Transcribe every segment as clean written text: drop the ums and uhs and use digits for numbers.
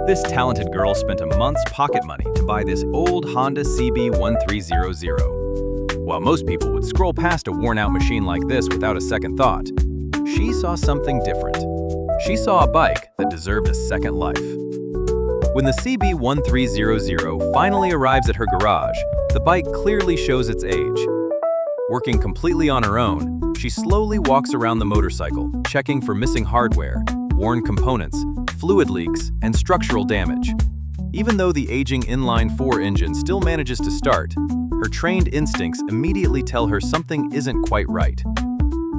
This talented girl spent a month's pocket money to buy this old Honda CB1300. While most people would scroll past a worn-out machine like this without a second thought, she saw something different. She saw a bike that deserved a second life. When the CB1300 finally arrives at her garage, the bike clearly shows its age. Working completely on her own, she slowly walks around the motorcycle, checking for missing hardware, worn components, fluid leaks, and structural damage. Even though the aging inline-four engine still manages to start, her trained instincts immediately tell her something isn't quite right.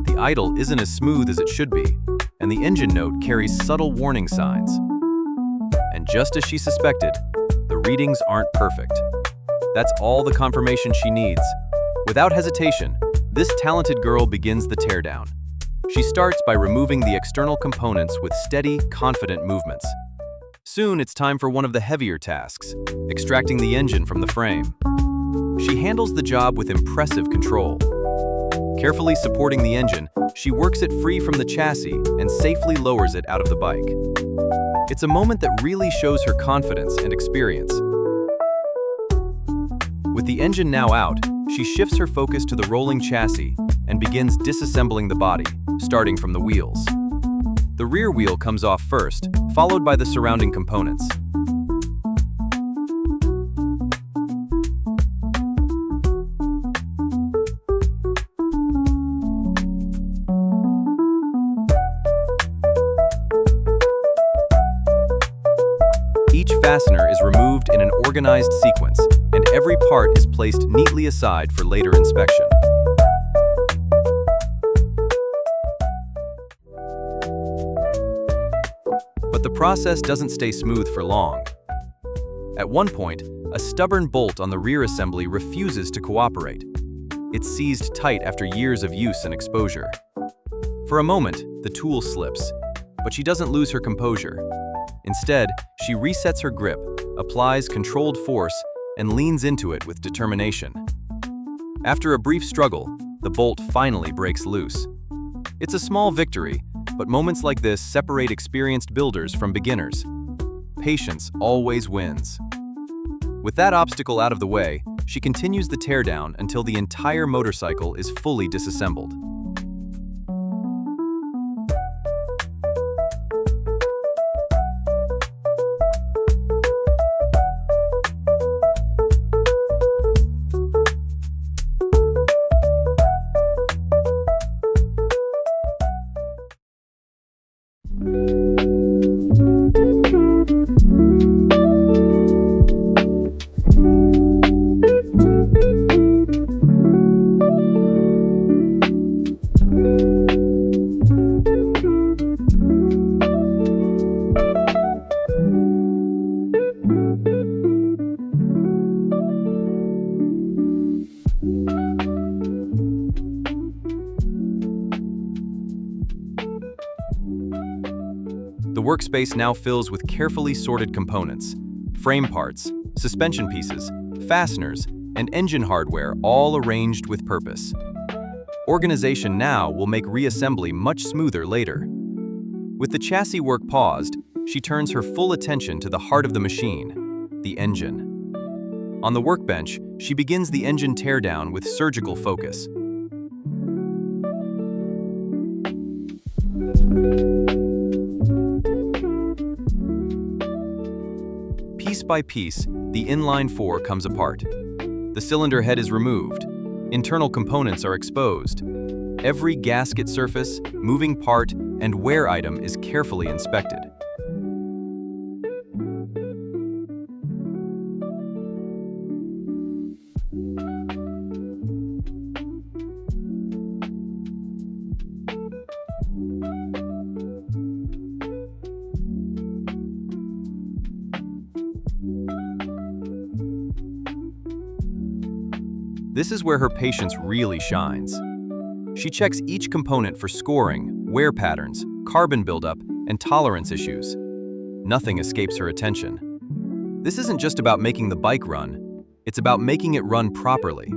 The idle isn't as smooth as it should be, and the engine note carries subtle warning signs. And just as she suspected, the readings aren't perfect. That's all the confirmation she needs. Without hesitation, this talented girl begins the teardown. She starts by removing the external components with steady, confident movements. Soon it's time for one of the heavier tasks, extracting the engine from the frame. She handles the job with impressive control. Carefully supporting the engine, she works it free from the chassis and safely lowers it out of the bike. It's a moment that really shows her confidence and experience. With the engine now out, she shifts her focus to the rolling chassis and begins disassembling the body, starting from the wheels. The rear wheel comes off first, followed by the surrounding components. Each fastener is removed in an organized sequence, and every part is placed neatly aside for later inspection. But the process doesn't stay smooth for long. At one point, a stubborn bolt on the rear assembly refuses to cooperate. It's seized tight after years of use and exposure. For a moment, the tool slips, but she doesn't lose her composure. Instead, she resets her grip, applies controlled force, and leans into it with determination. After a brief struggle, the bolt finally breaks loose. It's a small victory, but moments like this separate experienced builders from beginners. Patience always wins. With that obstacle out of the way, she continues the teardown until the entire motorcycle is fully disassembled. The workspace now fills with carefully sorted components, frame parts, suspension pieces, fasteners, and engine hardware, all arranged with purpose. Organization now will make reassembly much smoother later. With the chassis work paused, she turns her full attention to the heart of the machine, the engine. On the workbench, she begins the engine teardown with surgical focus. Piece by piece, the inline-four comes apart. The cylinder head is removed. Internal components are exposed. Every gasket surface, moving part, and wear item is carefully inspected. This is where her patience really shines. She checks each component for scoring, wear patterns, carbon buildup, and tolerance issues. Nothing escapes her attention. This isn't just about making the bike run, it's about making it run properly.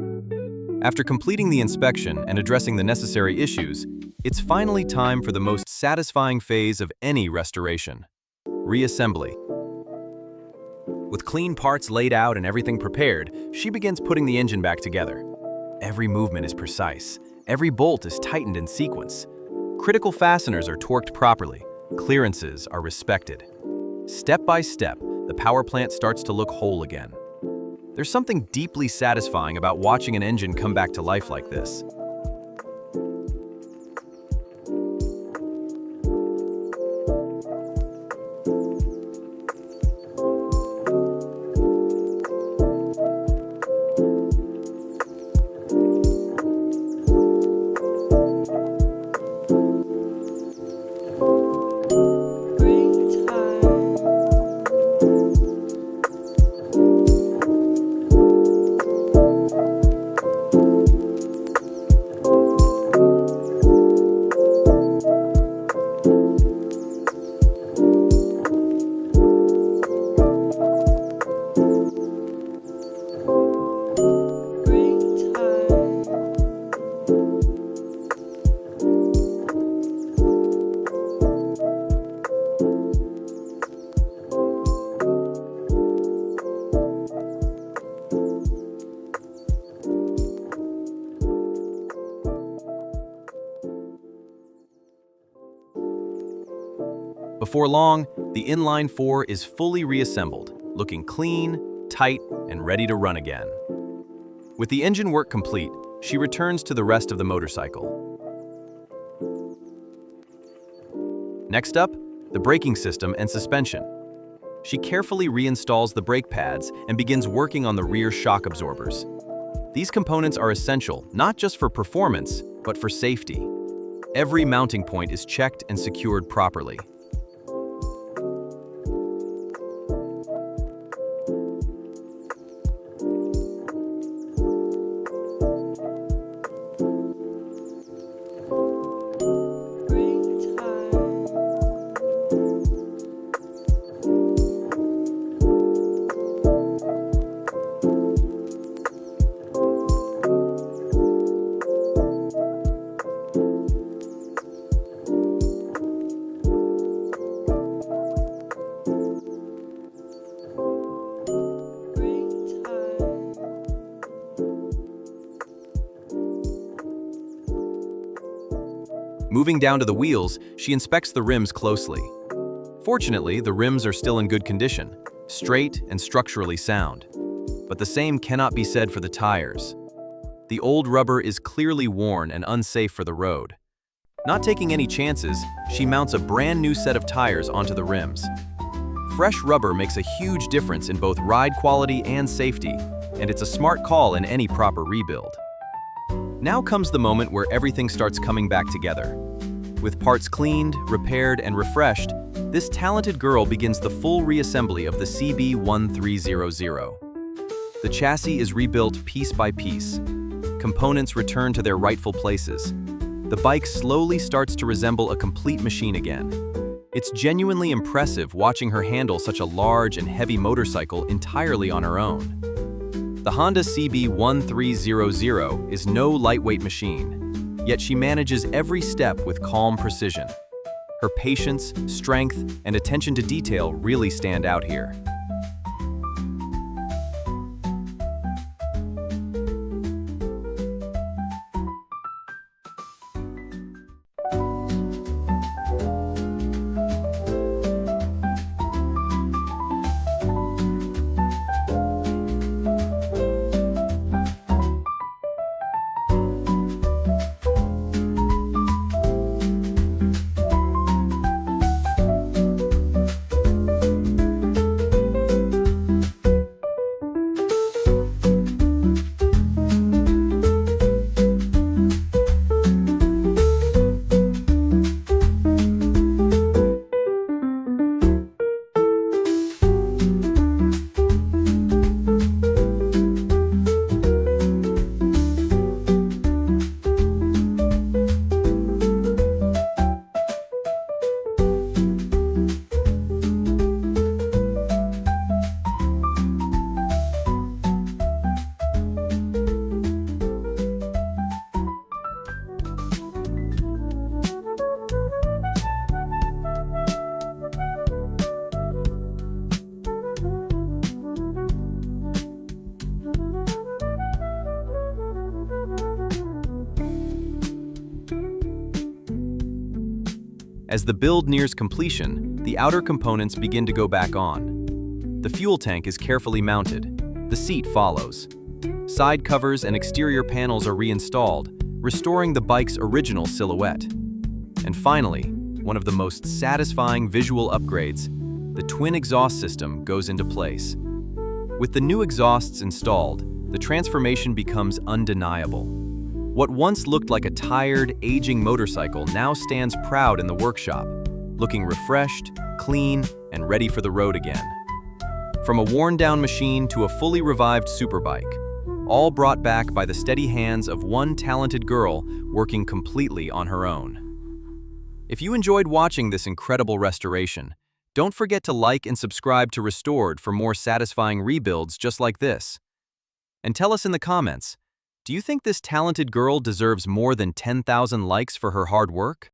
After completing the inspection and addressing the necessary issues, it's finally time for the most satisfying phase of any restoration: reassembly. With clean parts laid out and everything prepared, she begins putting the engine back together. Every movement is precise. Every bolt is tightened in sequence. Critical fasteners are torqued properly. Clearances are respected. Step by step, the power plant starts to look whole again. There's something deeply satisfying about watching an engine come back to life like this. Before long, the inline-four is fully reassembled, looking clean, tight, and ready to run again. With the engine work complete, she returns to the rest of the motorcycle. Next up, the braking system and suspension. She carefully reinstalls the brake pads and begins working on the rear shock absorbers. These components are essential not just for performance, but for safety. Every mounting point is checked and secured properly. Moving down to the wheels, she inspects the rims closely. Fortunately, the rims are still in good condition, straight and structurally sound. But the same cannot be said for the tires. The old rubber is clearly worn and unsafe for the road. Not taking any chances, she mounts a brand new set of tires onto the rims. Fresh rubber makes a huge difference in both ride quality and safety, and it's a smart call in any proper rebuild. Now comes the moment where everything starts coming back together. With parts cleaned, repaired, and refreshed, this talented girl begins the full reassembly of the CB1300. The chassis is rebuilt piece by piece. Components return to their rightful places. The bike slowly starts to resemble a complete machine again. It's genuinely impressive watching her handle such a large and heavy motorcycle entirely on her own. The Honda CB1300 is no lightweight machine, yet she manages every step with calm precision. Her patience, strength, and attention to detail really stand out here. As the build nears completion, the outer components begin to go back on. The fuel tank is carefully mounted. The seat follows. Side covers and exterior panels are reinstalled, restoring the bike's original silhouette. And finally, one of the most satisfying visual upgrades, the twin exhaust system goes into place. With the new exhausts installed, the transformation becomes undeniable. What once looked like a tired, aging motorcycle now stands proud in the workshop, looking refreshed, clean, and ready for the road again. From a worn-down machine to a fully revived superbike, all brought back by the steady hands of one talented girl working completely on her own. If you enjoyed watching this incredible restoration, don't forget to like and subscribe to Restored for more satisfying rebuilds just like this. And tell us in the comments, do you think this talented girl deserves more than 10,000 likes for her hard work?